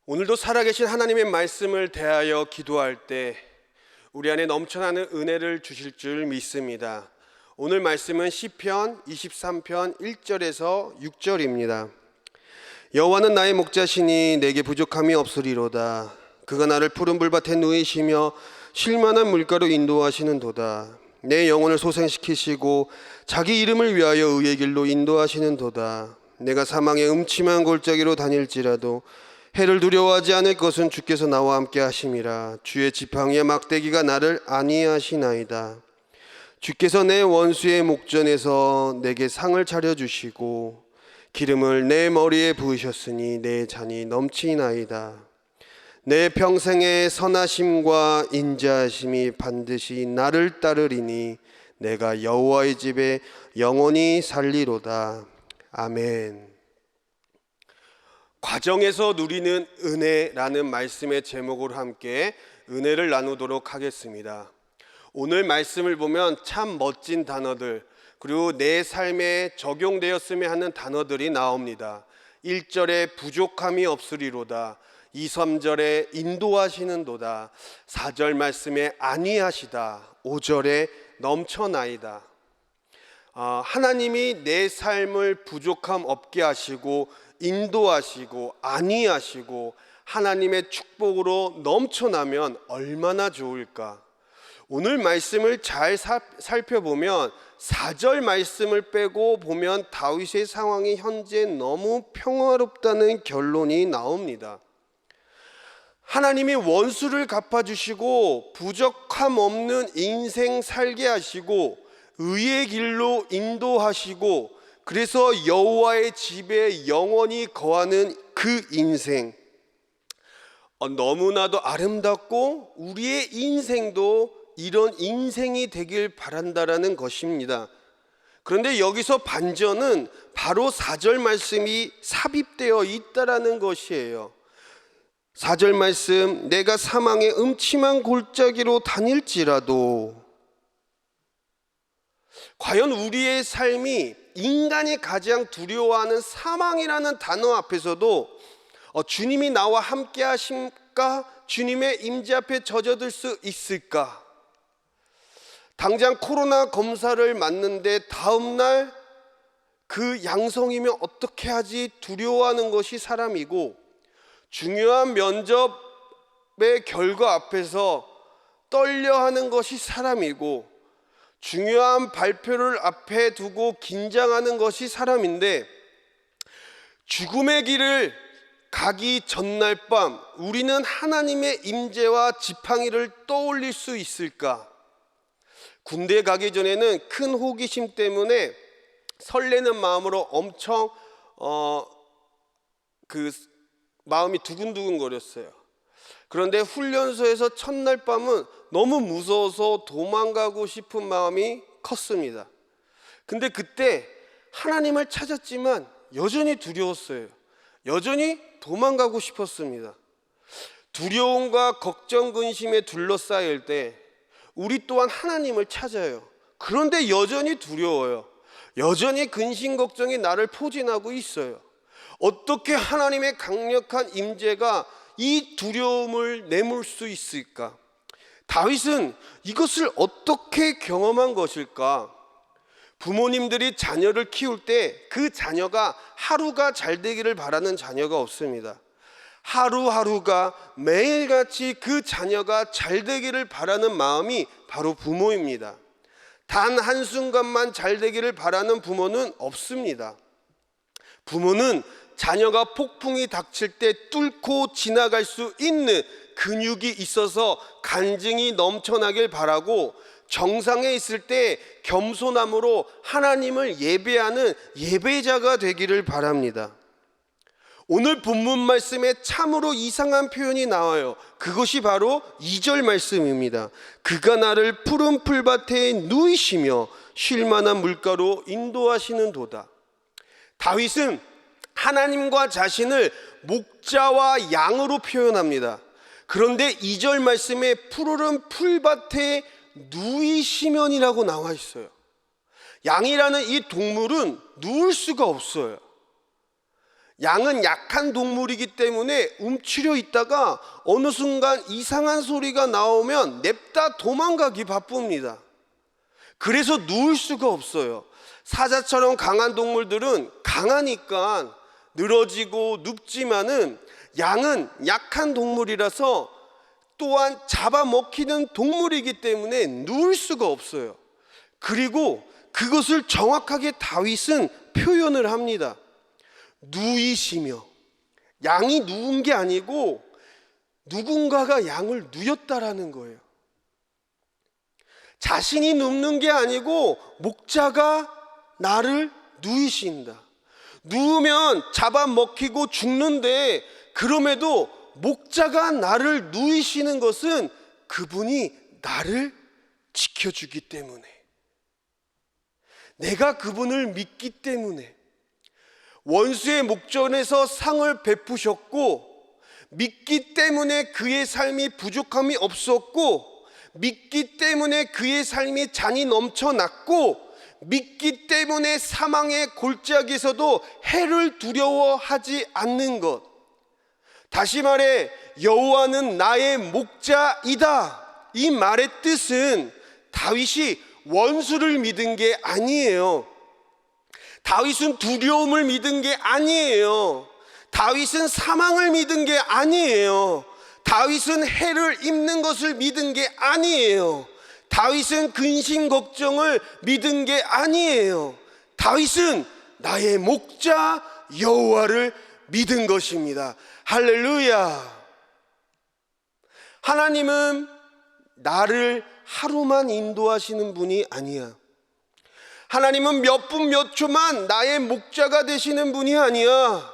오늘도 살아계신 하나님의 말씀을 대하여 기도할 때 우리 안에 넘쳐나는 은혜를 주실 줄 믿습니다. 오늘 말씀은 시편 23편 1절에서 6절입니다. 여호와는 나의 목자시니 내게 부족함이 없으리로다. 그가 나를 푸른 불밭에 누이시며 쉴만한 물가로 인도하시는도다. 내 영혼을 소생시키시고 자기 이름을 위하여 의의 길로 인도하시는도다. 내가 사망의 음침한 골짜기로 다닐지라도 해를 두려워하지 않을 것은 주께서 나와 함께 하심이라. 주의 지팡이와 막대기가 나를 안위하시나이다. 주께서 내 원수의 목전에서 내게 상을 차려주시고 기름을 내 머리에 부으셨으니 내 잔이 넘치나이다. 내 평생의 선하심과 인자하심이 반드시 나를 따르리니 내가 여호와의 집에 영원히 살리로다. 아멘. 과정에서 누리는 은혜라는 말씀의 제목으로 함께 은혜를 나누도록 하겠습니다. 오늘 말씀을 보면 참 멋진 단어들, 그리고 내 삶에 적용되었으면 하는 단어들이 나옵니다. 1절에 부족함이 없으리로다, 2, 3절에 인도하시는도다, 4절 말씀에 안위하시다, 5절에 넘쳐나이다. 하나님이 내 삶을 부족함 없게 하시고 인도하시고 안위하시고 하나님의 축복으로 넘쳐나면 얼마나 좋을까. 오늘 말씀을 잘 살펴보면 4절 말씀을 빼고 보면 다윗의 상황이 현재 너무 평화롭다는 결론이 나옵니다. 하나님이 원수를 갚아주시고 부족함 없는 인생 살게 하시고 의의 길로 인도하시고 그래서 여호와의 집에 영원히 거하는 그 인생, 너무나도 아름답고 우리의 인생도 이런 인생이 되길 바란다라는 것입니다. 그런데 여기서 반전은 바로 4절 말씀이 삽입되어 있다라는 것이에요. 4절 말씀, 내가 사망의 음침한 골짜기로 다닐지라도. 과연 우리의 삶이 인간이 가장 두려워하는 사망이라는 단어 앞에서도 주님이 나와 함께 하실까? 주님의 임재 앞에 젖어들 수 있을까? 당장 코로나 검사를 맞는데 다음날 그 양성이면 어떻게 하지? 두려워하는 것이 사람이고, 중요한 면접의 결과 앞에서 떨려하는 것이 사람이고, 중요한 발표를 앞에 두고 긴장하는 것이 사람인데, 죽음의 길을 가기 전날 밤 우리는 하나님의 임재와 지팡이를 떠올릴 수 있을까? 군대 가기 전에는 큰 호기심 때문에 설레는 마음으로 엄청 마음이 두근두근 거렸어요. 그런데 훈련소에서 첫날 밤은 너무 무서워서 도망가고 싶은 마음이 컸습니다. 근데 그때 하나님을 찾았지만 여전히 두려웠어요. 여전히 도망가고 싶었습니다. 두려움과 걱정, 근심에 둘러싸일 때 우리 또한 하나님을 찾아요. 그런데 여전히 두려워요. 여전히 근심, 걱정이 나를 포진하고 있어요. 어떻게 하나님의 강력한 임재가 이 두려움을 내몰 수 있을까? 다윗은 이것을 어떻게 경험한 것일까? 부모님들이 자녀를 키울 때 그 자녀가 하루가 잘 되기를 바라는 자녀가 없습니다. 하루하루가 매일같이 그 자녀가 잘 되기를 바라는 마음이 바로 부모입니다. 단 한순간만 잘 되기를 바라는 부모는 없습니다. 부모는 자녀가 폭풍이 닥칠 때 뚫고 지나갈 수 있는 근육이 있어서 간증이 넘쳐나길 바라고, 정상에 있을 때 겸손함으로 하나님을 예배하는 예배자가 되기를 바랍니다. 오늘 본문 말씀에 참으로 이상한 표현이 나와요. 그것이 바로 2절 말씀입니다. 그가 나를 푸른 풀밭에 누이시며 쉴만한 물가로 인도하시는도다. 다윗은 하나님과 자신을 목자와 양으로 표현합니다. 그런데 2절 말씀에 푸르른 풀밭에 누이시면이라고 나와 있어요. 양이라는 이 동물은 누울 수가 없어요. 양은 약한 동물이기 때문에 움츠려 있다가 어느 순간 이상한 소리가 나오면 냅다 도망가기 바쁩니다. 그래서 누울 수가 없어요. 사자처럼 강한 동물들은 강하니까 늘어지고 눕지만은 양은 약한 동물이라서 또한 잡아먹히는 동물이기 때문에 누울 수가 없어요. 그리고 그것을 정확하게 다윗은 표현을 합니다. 누이시며, 양이 누운 게 아니고 누군가가 양을 누였다라는 거예요. 자신이 눕는 게 아니고 목자가 나를 누이신다. 누우면 잡아먹히고 죽는데 그럼에도 목자가 나를 누이시는 것은 그분이 나를 지켜주기 때문에, 내가 그분을 믿기 때문에, 원수의 목전에서 상을 베푸셨고 믿기 때문에 그의 삶이 부족함이 없었고, 믿기 때문에 그의 삶이 잔이 넘쳐났고, 믿기 때문에 사망의 골짜기에서도 해를 두려워하지 않는 것. 다시 말해 여호와는 나의 목자이다. 이 말의 뜻은 다윗이 원수를 믿은 게 아니에요. 다윗은 두려움을 믿은 게 아니에요. 다윗은 사망을 믿은 게 아니에요. 다윗은 해를 입는 것을 믿은 게 아니에요. 다윗은 근심 걱정을 믿은 게 아니에요. 다윗은 나의 목자 여호와를 믿은 것입니다. 할렐루야. 하나님은 나를 하루만 인도하시는 분이 아니야. 하나님은 몇 분 몇 초만 나의 목자가 되시는 분이 아니야.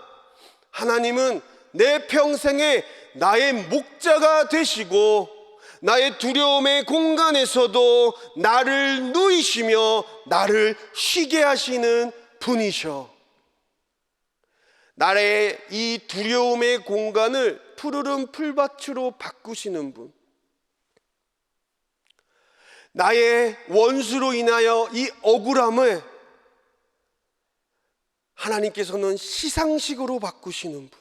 하나님은 내 평생에 나의 목자가 되시고 나의 두려움의 공간에서도 나를 누이시며 나를 쉬게 하시는 분이셔. 나의 이 두려움의 공간을 푸르른 풀밭으로 바꾸시는 분, 나의 원수로 인하여 이 억울함을 하나님께서는 시상식으로 바꾸시는 분,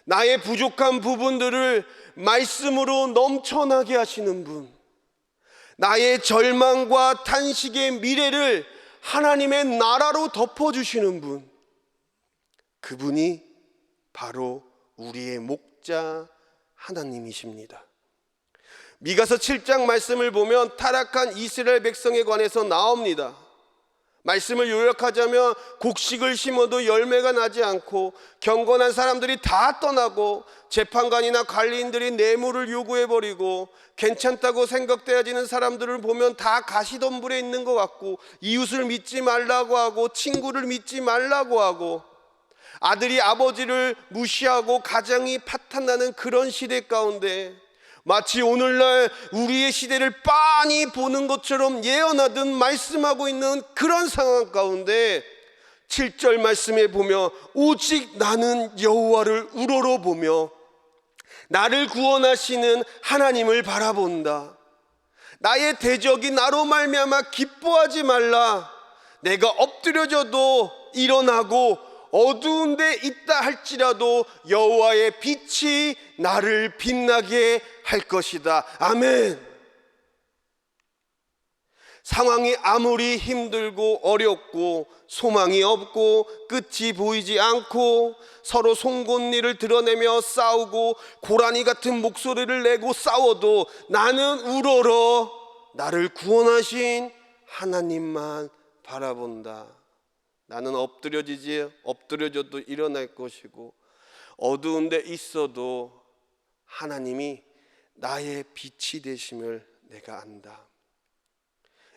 나의 부족한 부분들을 말씀으로 넘쳐나게 하시는 분, 나의 절망과 탄식의 미래를 하나님의 나라로 덮어주시는 분, 그분이 바로 우리의 목자 하나님이십니다. 미가서 7장 말씀을 보면 타락한 이스라엘 백성에 관해서 나옵니다. 말씀을 요약하자면 곡식을 심어도 열매가 나지 않고 경건한 사람들이 다 떠나고 재판관이나 관리인들이 뇌물을 요구해버리고 괜찮다고 생각되어지는 사람들을 보면 다 가시덤불에 있는 것 같고 이웃을 믿지 말라고 하고 친구를 믿지 말라고 하고 아들이 아버지를 무시하고 가정이 파탄나는 그런 시대 가운데 마치 오늘날 우리의 시대를 빤히 보는 것처럼 예언하듯 말씀하고 있는 그런 상황 가운데 7절 말씀에 보면 오직 나는 여호와를 우러러보며 나를 구원하시는 하나님을 바라본다. 나의 대적이 나로 말미암아 기뻐하지 말라. 내가 엎드려져도 일어나고 어두운 데 있다 할지라도 여호와의 빛이 나를 빛나게 할 것이다. 아멘. 상황이 아무리 힘들고 어렵고 소망이 없고 끝이 보이지 않고 서로 송곳니를 드러내며 싸우고 고라니 같은 목소리를 내고 싸워도 나는 우러러 나를 구원하신 하나님만 바라본다. 나는 엎드려져도 일어날 것이고 어두운 데 있어도 하나님이 나의 빛이 되심을 내가 안다.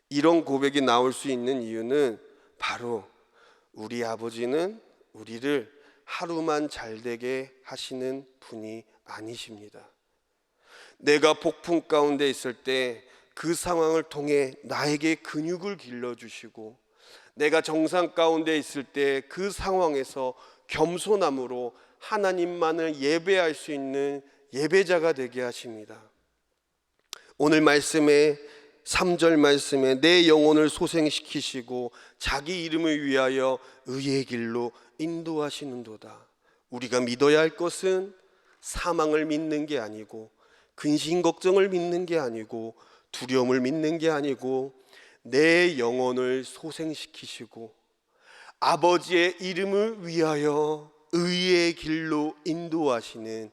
이런 고백이 나올 수 있는 이유는 바로 우리 아버지는 우리를 하루만 잘되게 하시는 분이 아니십니다. 내가 폭풍 가운데 있을 때 그 상황을 통해 나에게 근육을 길러주시고 내가 정상 가운데 있을 때 그 상황에서 겸손함으로 하나님만을 예배할 수 있는 예배자가 되게 하십니다. 오늘 말씀에 3절 말씀에 내 영혼을 소생시키시고 자기 이름을 위하여 의의 길로 인도하시는도다. 우리가 믿어야 할 것은 사망을 믿는 게 아니고, 근심 걱정을 믿는 게 아니고, 두려움을 믿는 게 아니고, 내 영혼을 소생시키시고 아버지의 이름을 위하여 의의 길로 인도하시는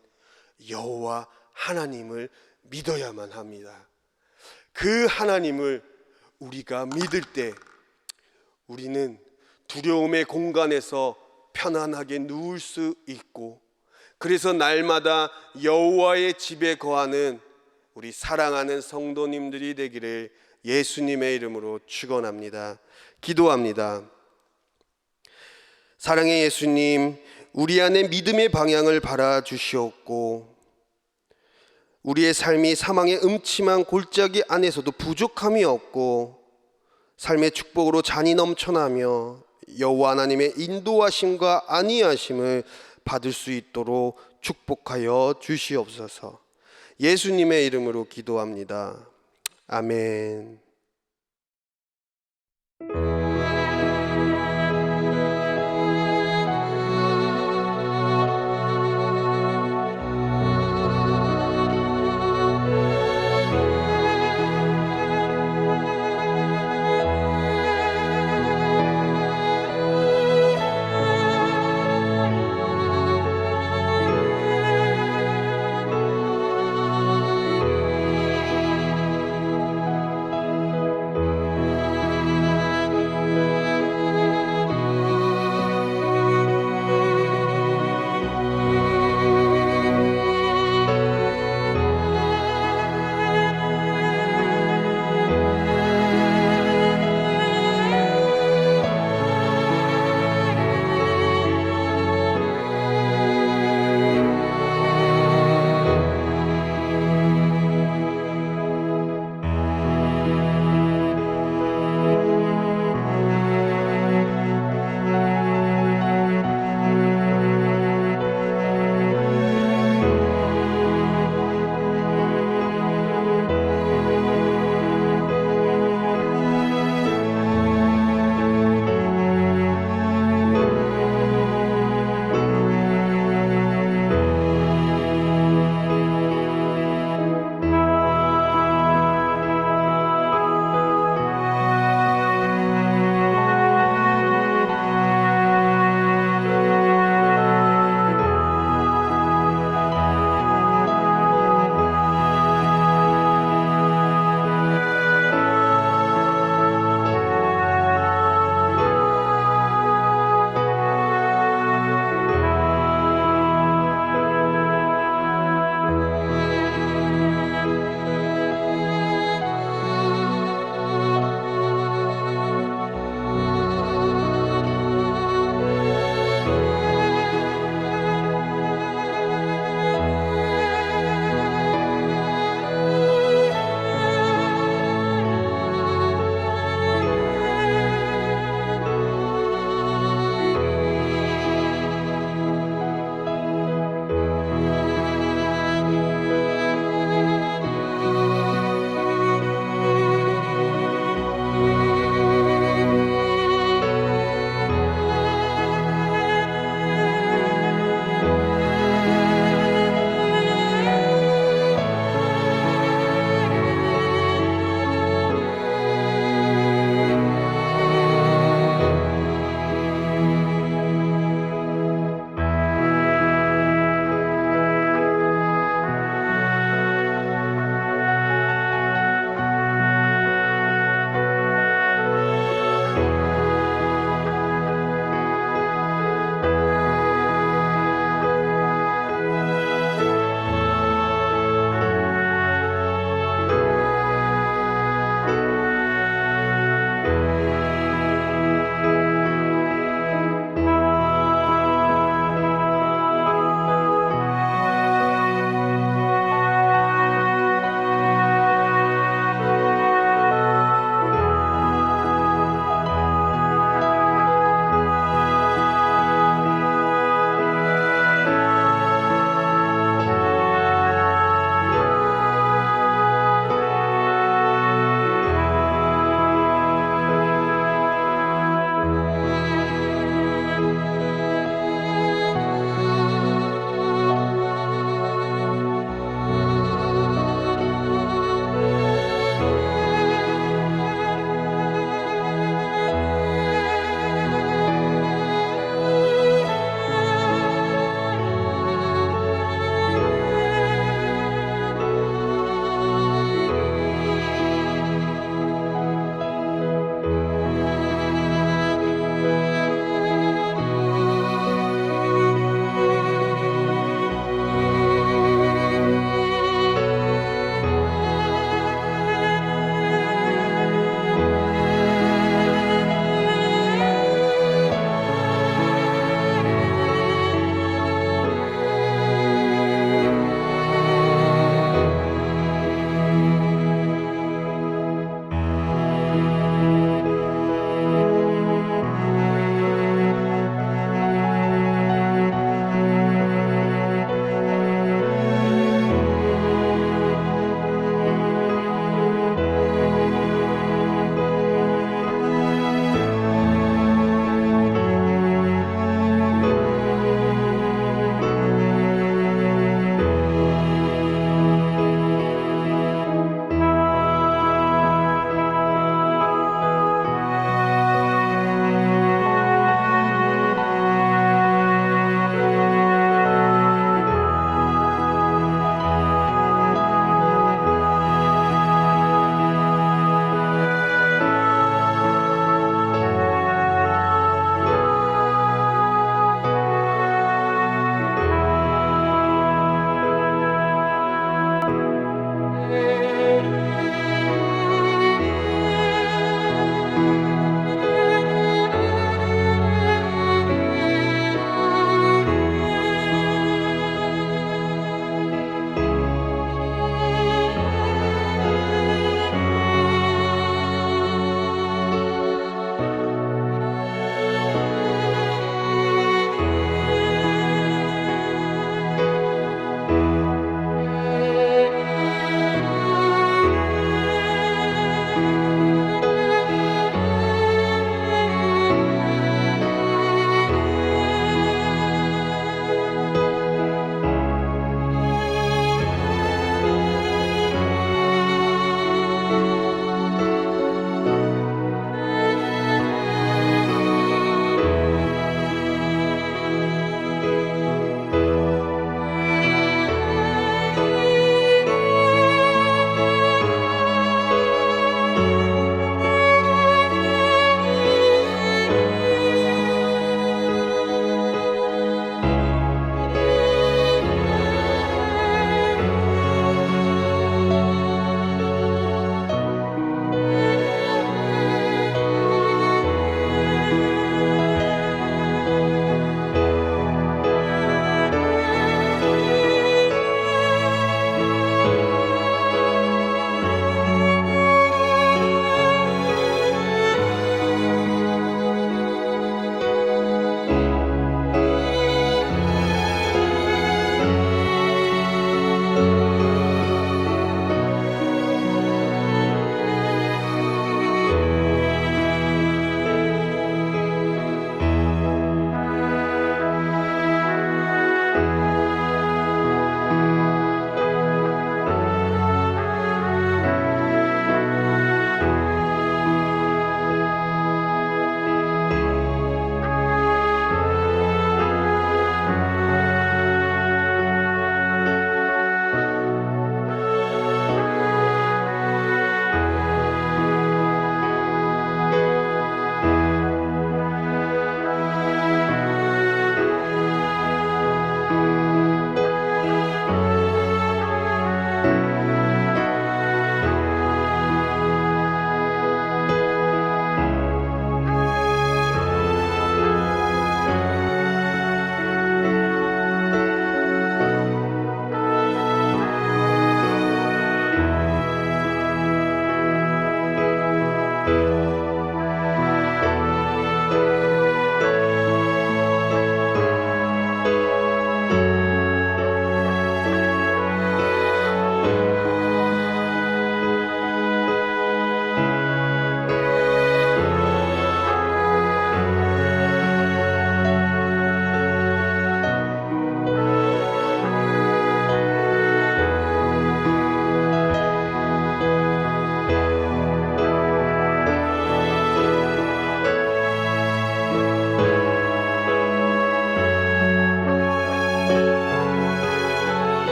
여호와 하나님을 믿어야만 합니다. 그 하나님을 우리가 믿을 때 우리는 두려움의 공간에서 편안하게 누울 수 있고, 그래서 날마다 여호와의 집에 거하는 우리 사랑하는 성도님들이 되기를 예수님의 이름으로 축원합니다. 기도합니다. 사랑의 예수님, 우리 안에 믿음의 방향을 바라 주시옵고, 우리의 삶이 사망의 음침한 골짜기 안에서도 부족함이 없고 삶의 축복으로 잔이 넘쳐나며 여호와 하나님의 인도하심과 안위하심을 받을 수 있도록 축복하여 주시옵소서. 예수님의 이름으로 기도합니다. 아멘.